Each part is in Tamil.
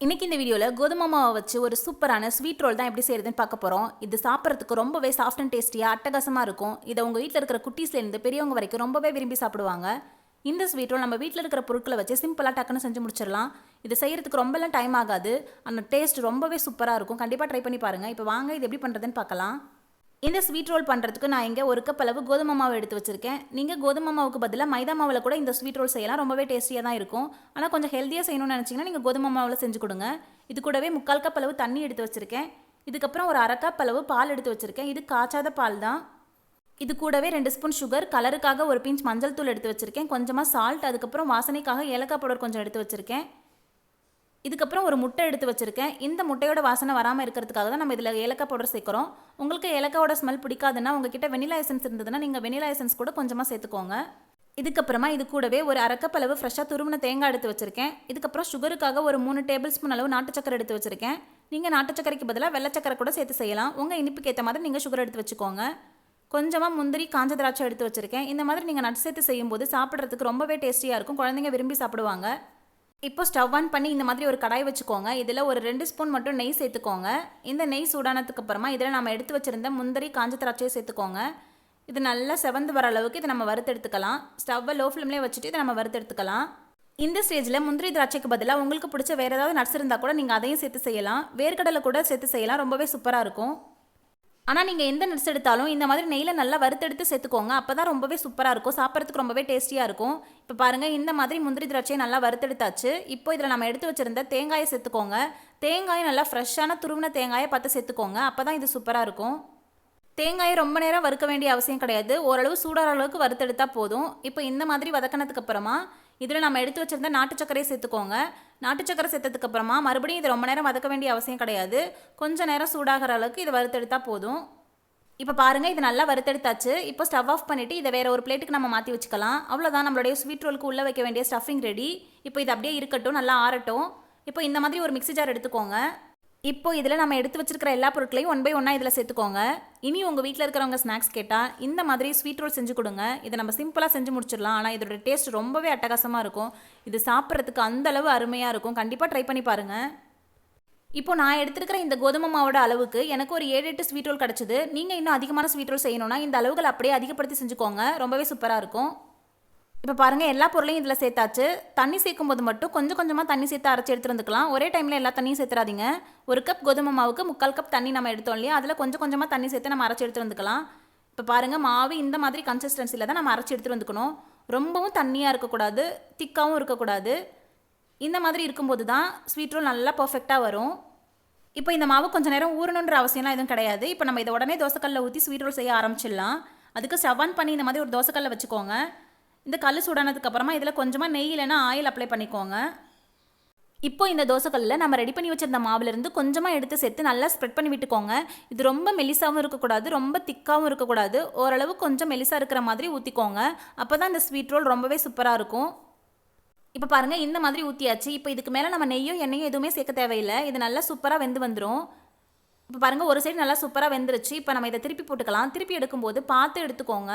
இன்னைக்கு இந்த வீடியோவில் கோதுமை மாவை வச்சு ஒரு சூப்பரான ஸ்வீட் ரோல் தான் எப்படி செய்யறதுன்னு பார்க்க போகிறோம். இது சாப்பிட்றதுக்கு ரொம்பவே சாஃப்ட் அண்ட் டேஸ்டியாக அட்டகாசமாக இருக்கும். இதை உங்கள் வீட்டில் இருக்கிற குட்டீஸ்லேருந்து பெரியவங்க வரைக்கும் ரொம்பவே விரும்பி சாப்பிடுவாங்க. இந்த ஸ்வீட் ரோல் நம்ம வீட்டில் இருக்கிற பொருட்களை வச்சு சிம்பிளாக டக்குன்னு செஞ்சு முடிச்சிடலாம். இது செய்யறதுக்கு ரொம்பலாம் டைம் ஆகாது. அந்த டேஸ்ட் ரொம்பவே சூப்பராக இருக்கும். கண்டிப்பாக ட்ரை பண்ணி பாருங்கள். இப்போ வாங்க இது எப்படி பண்ணுறதுன்னு பார்க்கலாம். இந்த ஸ்வீட் ரோல் பண்ணுறதுக்கு நான் இங்கே ஒரு கப் அளவு கோதுமை மாவு எடுத்து வச்சிருக்கேன். நீங்கள் கோதுமை மாவுக்கு பதிலாக மைதா மாவில் கூட இந்த ஸ்வீட் ரோல் செய்யலாம். ரொம்பவே டேஸ்டியாக தான் இருக்கும். ஆனால் கொஞ்சம் ஹெல்த்தியாக செய்யணும்னு நினச்சிங்கன்னா நீங்கள் கோதுமை மாவில் செஞ்சு கொடுங்க. இது கூடவே 3/4 கப் அளவு தண்ணி எடுத்து வச்சுருக்கேன். இதுக்கப்புறம் ஒரு 1/2 கப் அளவு பால் எடுத்து வச்சுருக்கேன். இது காய்ச்சாத பால் தான். இது கூடவே 2 ஸ்பூன் சுகர், கலருக்காக ஒரு பிஞ்ச் மஞ்சள் தூள் எடுத்து வச்சுருக்கேன். கொஞ்சமாக சால்ட், அதுக்கப்புறம் வாசனைக்காக ஏலக்காய் பவுடர் கொஞ்சம் எடுத்து வச்சுருக்கேன். இதுக்கப்புறம் ஒரு முட்டை எடுத்து வச்சுருக்கேன். இந்த முட்டையோட வாசனை வராமல் இருக்கிறதுக்காக தான் நம்ம இதில் ஏலக்காய் பவுடர் சேர்க்குறோம். உங்களுக்கு ஏலக்காயோட ஸ்மெல் பிடிக்காதுன்னா உங்ககிட்ட வெனிலா எசன்ஸ் இருந்ததுன்னா நீங்கள் வெனிலா எசன்ஸ் கூட கொஞ்சமாக சேர்த்துக்கோங்க. இதுக்கப்புறமா இது கூடவே ஒரு 1/2 கப் அளவு ஃப்ரெஷ்ஷாக துருவின தேங்காய் எடுத்து வச்சுருக்கேன். இதுக்கப்புறம் சுகருக்காக ஒரு 3 டேபிள் ஸ்பூன் அளவு நாட்டு சக்கரை எடுத்து வச்சுருக்கேன். நீங்கள் நாட்டு சக்கரைக்கு பதிலாக வெள்ளை சக்கரை கூட சேர்த்து செய்யலாம். உங்கள் இனிப்புக்கு ஏற்ற மாதிரி நீங்கள் சுகர் எடுத்து வச்சுக்கோங்க. கொஞ்சமாக முந்திரி, காஞ்ச திராட்சை எடுத்து வச்சுருக்கேன். இந்த மாதிரி நீங்கள் நட்ஸ் சேர்த்து செய்யும்போது சாப்பிட்றதுக்கு ரொம்பவே டேஸ்டியாக இருக்கும். குழந்தைங்க விரும்பி சாப்பிடுவாங்க. இப்போ ஸ்டவ் ஆன் பண்ணி இந்த மாதிரி ஒரு கடாய் வச்சுக்கோங்க. இதில் ஒரு 2 ஸ்பூன் மட்டும் நெய் சேர்த்துக்கோங்க. இந்த நெய் சூடானதுக்கு அப்புறமா இதில் நம்ம எடுத்து வச்சுருந்த முந்திரி, காஞ்ச திராட்சையை சேர்த்துக்கோங்க. இது நல்லா செவந்து வர அளவுக்கு இதை நம்ம வறுத்தெடுத்துக்கலாம். ஸ்டவ்வை லோ ஃப்ளேம்லேயே வச்சுட்டு இதை நம்ம வறுத்தெடுத்துக்கலாம். இந்த ஸ்டேஜில் முந்திரி திராட்சைக்கு பதிலாக உங்களுக்கு பிடிச்ச வேறு ஏதாவது நட்ஸ் இருந்தால் கூட நீங்கள் அதையும் சேர்த்து செய்யலாம். வேர்க்கடலை கூட சேர்த்து செய்யலாம். ரொம்பவே சூப்பராக இருக்கும். ஆனால் நீங்கள் எந்த நட்ஸ் எடுத்தாலும் இந்த மாதிரி நெய்யில் நல்லா வறுத்தெடுத்து சேர்த்துக்கோங்க. அப்போ தான் ரொம்பவே சூப்பராக இருக்கும். சாப்பிட்றதுக்கு ரொம்பவே டேஸ்டியாக இருக்கும். இப்போ பாருங்கள், இந்த மாதிரி முந்திரி திராட்சையை நல்லா வறுத்தெடுத்தாச்சு. இப்போ இதில் நம்ம எடுத்து வச்சுருந்த தேங்காயை சேர்த்துக்கோங்க. தேங்காயை நல்லா ஃப்ரெஷ்ஷான துருவின தேங்காயை பார்த்து சேர்த்துக்கோங்க. அப்போ தான் இது சூப்பராக இருக்கும். தேங்காயை ரொம்ப நேரம் வறுக்க வேண்டிய அவசியம் கிடையாது. ஓரளவு சூடாகிற அளவுக்கு வறுத்தெடுத்தா போதும். இப்போ இந்த மாதிரி வதக்கினதுக்கு அப்புறமா இதில் நம்ம எடுத்து வச்சுருந்த நாட்டு சக்கரையை சேர்த்துக்கோங்க. நாட்டு சக்கரை சேர்த்ததுக்கு அப்புறமா மறுபடியும் இது ரொம்ப நேரம் வதக்க வேண்டிய அவசியம் கிடையாது. கொஞ்சம் நேரம் சூடாகிற அளவுக்கு இதை வறுத்தெடுத்தா போதும். இப்போ பாருங்கள், இது நல்லா வறுத்தெடுத்தாச்சு. இப்போ ஸ்டவ் ஆஃப் பண்ணிவிட்டு இதை வேறு ஒரு பிளேட்டுக்கு நம்ம மாற்றி வச்சுக்கலாம். அவ்வளோதான், நம்மளுடைய ஸ்வீட் ரோலுக்கு உள்ளே வைக்க வேண்டிய ஸ்டஃபிங் ரெடி. இப்போ இது அப்படியே இருக்கட்டும், நல்லா ஆறட்டும். இப்போ இந்த மாதிரி ஒரு மிக்ஸி ஜார் எடுத்துக்கோங்க. இப்போ இதில் நம்ம எடுத்து வச்சிருக்கிற எல்லா பொருட்களையும் 1 பை 1 இதில் சேர்த்துக்கோங்க. இனி உங்கள் வீட்டில் இருக்கிறவங்க ஸ்நாக்ஸ் கேட்டால் இந்த மாதிரி ஸ்வீட் ரோல் செஞ்சு கொடுங்க. இதை நம்ம சிம்பிளாக செஞ்சு முடிச்சிடலாம். ஆனால் இதோட டேஸ்ட் ரொம்பவே அட்டகாசமாக இருக்கும். இது சாப்பிட்றதுக்கு அந்தளவு அருமையாக இருக்கும். கண்டிப்பாக ட்ரை பண்ணி பாருங்கள். இப்போ நான் எடுத்துருக்கிற இந்த கோதுமை மாவோட அளவுக்கு எனக்கு ஒரு 7-8 ஸ்வீட் ரோல் கிடச்சிது. நீங்கள் இன்னும் அதிகமான ஸ்வீட் ரோல் செய்யணும்னா இந்த அளவுகள் அப்படியே அதிகப்படுத்தி செஞ்சுக்கோங்க. ரொம்பவே சூப்பராக இருக்கும். இப்போ பாருங்கள், எல்லா பொருளையும் இதில் சேர்த்தாச்சு. தண்ணி சேர்க்கும்போது மட்டும் கொஞ்சம் கொஞ்சமாக தண்ணி சேர்த்து அரைச்சி எடுத்துகிட்டு வந்துக்கலாம். ஒரே டைமில் எல்லா தண்ணியும் சேர்த்துறாதீங்க. ஒரு கப் கோதுமை மாவுக்கு 3/4 கப் தண்ணி நம்ம எடுத்தோம் இல்லையா, அதில் கொஞ்சம் கொஞ்சமாக தண்ணி சேர்த்து நம்ம அரைச்சி எடுத்துகிட்டு வந்துக்கலாம். இப்போ பாருங்கள், மாவு இந்த மாதிரி கன்சிஸ்டன்சியில் தான் நம்ம அரைச்சி எடுத்துகிட்டு வந்துக்கணும். ரொம்பவும் தண்ணியாக இருக்கக்கூடாது, திக்காகவும் இருக்கக்கூடாது. இந்த மாதிரி இருக்கும்போது தான் ஸ்வீட் ரோல் நல்லா பர்ஃபெக்டாக வரும். இப்போ இந்த மாவு கொஞ்சம் நேரம் ஊறணுன்ற அவசியம்லாம் எதுவும் கிடையாது. இப்போ நம்ம இதை உடனே தோசைக்கல்லில் ஊற்றி ஸ்வீட் ரோல் செய்ய ஆரம்பிச்சிடலாம். அதுக்கு ஸ்டவ் ஆன் பண்ணி இந்த மாதிரி ஒரு தோசைக்கல்லை வச்சுக்கோங்க. இந்த கல் சூடானதுக்கப்புறமா இதில் கொஞ்சமாக நெய் இல்லைன்னா ஆயில் அப்ளை பண்ணிக்கோங்க. இப்போ இந்த தோசைக்கல்லில் நம்ம ரெடி பண்ணி வச்சிருந்த மாவுலேருந்து கொஞ்சமாக எடுத்து சேர்த்து நல்லா ஸ்ப்ரெட் பண்ணி விட்டுக்கோங்க. இது ரொம்ப மெலிசாகவும் இருக்கக்கூடாது, ரொம்ப திக்காகவும் இருக்கக்கூடாது. ஓரளவு கொஞ்சம் மெலிசாக இருக்கிற மாதிரி ஊற்றிக்கோங்க. அப்போ தான் இந்த ஸ்வீட் ரோல் ரொம்பவே சூப்பராக இருக்கும். இப்போ பாருங்கள், இந்த மாதிரி ஊற்றியாச்சு. இப்போ இதுக்கு மேலே நம்ம நெய்யோ எண்ணெயோ எதுவுமே சேர்க்க தேவையில்லை. இது நல்லா சூப்பராக வெந்து வந்துடும். இப்போ பாருங்கள், ஒரு சைடு நல்லா சூப்பராக வெந்துருச்சு. இப்போ நம்ம இதை திருப்பி போட்டுக்கலாம். திருப்பி எடுக்கும்போது பார்த்து எடுத்துக்கோங்க.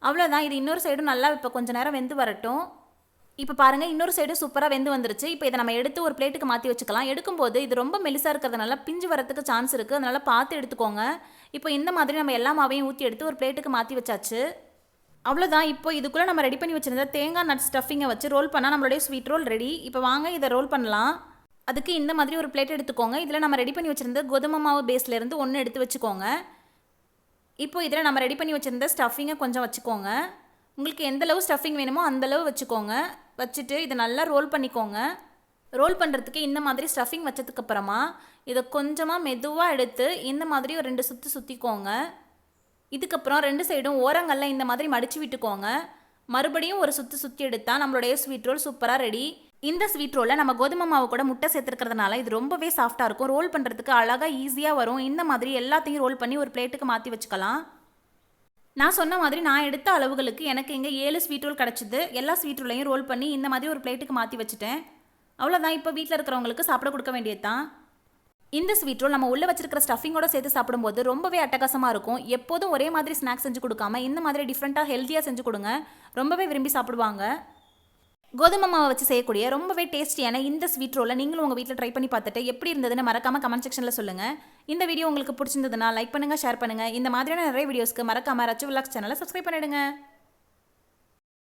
அவ்வளோதான், இது இன்னொரு சைடும் நல்லா இப்போ கொஞ்சம் நேரம் வெந்து வரட்டும். இப்போ பாருங்கள், இன்னொரு சைடும் சூப்பராக வெந்து வந்துருச்சு. இப்போ இதை நம்ம எடுத்து ஒரு பிளேட்டுக்கு மாற்றி வச்சுக்கலாம். எடுக்கும்போது இது ரொம்ப மெலிசாக இருக்கிறதுனால பிஞ்சு வரத்துக்கு சான்ஸ் இருக்குது. அதனால் பார்த்து எடுத்துக்கோங்க. இப்போ இந்த மாதிரி நம்ம எல்லா மாவையும் ஊற்றி எடுத்து ஒரு பிளேட்டுக்கு மாற்றி வச்சாச்சு. அவ்வளோதான், இப்போ இதுக்குள்ளே நம்ம ரெடி பண்ணி வச்சுருந்த தேங்காய் நட் ஸ்டஃபிங்கை வச்சு ரோல் பண்ணால் நம்மளுடைய ஸ்வீட் ரோல் ரெடி. இப்போ வாங்க இதை ரோல் பண்ணலாம். அதுக்கு இந்த மாதிரி ஒரு பிளேட் எடுத்துக்கோங்க. இதில் நம்ம ரெடி பண்ணி வச்சுருந்த கோதுமை மாவு பேஸ்லேருந்து 1 எடுத்து வச்சுக்கோங்க. இப்போ இதில் நம்ம ரெடி பண்ணி வச்சுருந்த ஸ்டஃபிங்கை கொஞ்சம் வச்சுக்கோங்க. உங்களுக்கு எந்தளவு ஸ்டஃபிங் வேணுமோ அந்தளவு வச்சுக்கோங்க. வச்சுட்டு இதை நல்லா ரோல் பண்ணிக்கோங்க. ரோல் பண்ணுறதுக்கு இந்த மாதிரி ஸ்டஃபிங் வச்சதுக்கப்புறமா இதை கொஞ்சமாக மெதுவாக எடுத்து இந்த மாதிரி ஒரு 2 சுற்றி சுற்றிக்கோங்க. இதுக்கப்புறம் 2 சைடும் ஓரங்களில் இந்த மாதிரி மடித்து விட்டுக்கோங்க. மறுபடியும் ஒரு சுற்றி எடுத்தால் நம்மளுடைய ஸ்வீட் ரோல் சூப்பராக ரெடி. இந்த ஸ்வீட் ரோலில் நம்ம கோதுமை மாவு கூட முட்டை சேர்த்துருக்கிறதுனால இது ரொம்பவே சாஃப்டாக இருக்கும். ரோல் பண்ணுறதுக்கு அழகாக ஈஸியாக வரும். இந்த மாதிரி எல்லாத்தையும் ரோல் பண்ணி ஒரு பிளேட்டுக்கு மாற்றி வச்சுக்கலாம். நான் சொன்ன மாதிரி நான் எடுத்த அளவுகளுக்கு எனக்கு இங்கே 7 ஸ்வீட் ரோல் கிடச்சிது. எல்லா ஸ்வீட் ரோலையும் ரோல் பண்ணி இந்த மாதிரி ஒரு பிளேட்டுக்கு மாற்றி வச்சுட்டேன். அவ்வளோதான், இப்போ வீட்டில் இருக்கிறவங்களுக்கு சாப்பிட கொடுக்க வேண்டியது தான். இந்த ஸ்வீட் ரோல் நம்ம உள்ளே வச்சிருக்கிற ஸ்டஃபிங்கோட சேர்த்து சாப்பிடும்போது ரொம்பவே அட்டகாசமாக இருக்கும். எப்போதும் ஒரே மாதிரி ஸ்நாக்ஸ் செஞ்சு கொடுக்காம இந்த மாதிரி டிஃப்ரெண்ட்டாக ஹெல்த்தியாக செஞ்சு கொடுங்க. ரொம்பவே விரும்பி சாப்பிடுவாங்க. கோதுமை மாவை வச்சு செய்யக்கூடிய ரொம்பவே டேஸ்டியான இந்த ஸ்வீட் ரோலை நீங்களும் உங்கள் வீட்டில் ட்ரை பண்ணி பார்த்துட்டு எப்படி இருந்ததுன்னு மறக்காம கமெண்ட் செக்ஷனில் சொல்லுங்கள். இந்த வீடியோ உங்களுக்கு பிடிச்சிருந்ததுன்னா லைக் பண்ணுங்கள், ஷேர் பண்ணுங்கள். இந்த மாதிரியான நிறைய வீடியோஸ்க்கு மறக்காம ரச்சு விலாக்ஸ் சேனலை சப்ஸ்கிரைப் பண்ணிடுங்க.